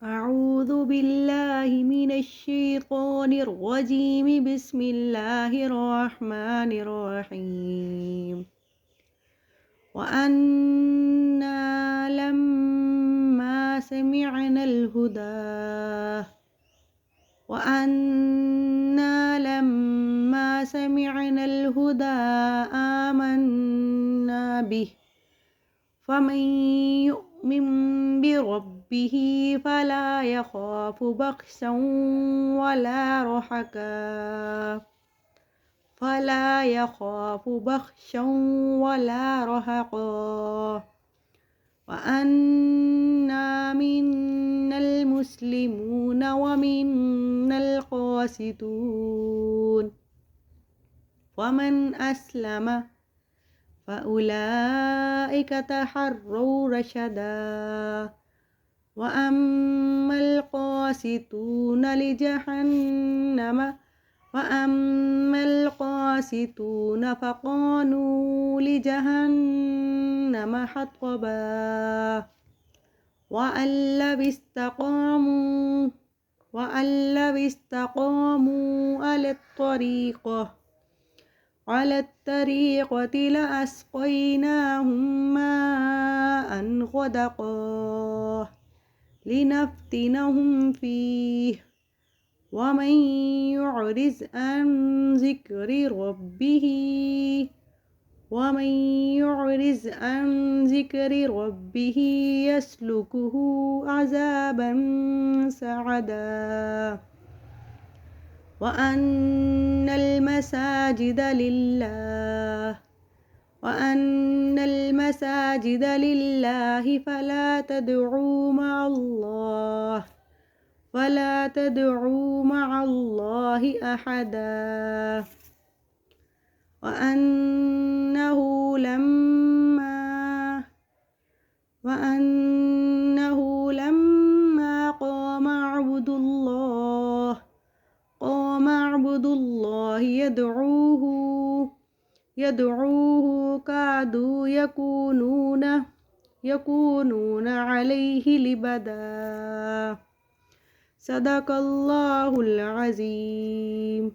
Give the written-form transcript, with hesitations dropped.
أعوذ بالله من الشيطان الرجيم. بسم الله الرحمن الرحيم. وأنا لما سمعنا الهدى آمنا به. فمن يؤمن بربه فلا يخاف بخسا ولا رهقا. وأنا منا المسلمون ومنا القاسطون. ومن أسلم فأولئك تحروا رشدا. وأما القاسطون فكانوا لجهنم حطبا. وأن لو استقاموا على الطريقة لأسقيناهم ماء غدقا لنفتنهم فيه. ومن يعرض عن ذكر ربه يسلكه عذابا سعدا. وأن المساجد لله فلا تدعوا مع الله أحدا. وأنه لما قام عبد الله يدعوه كادوا يكونون عليه لبدا. صدق الله العظيم.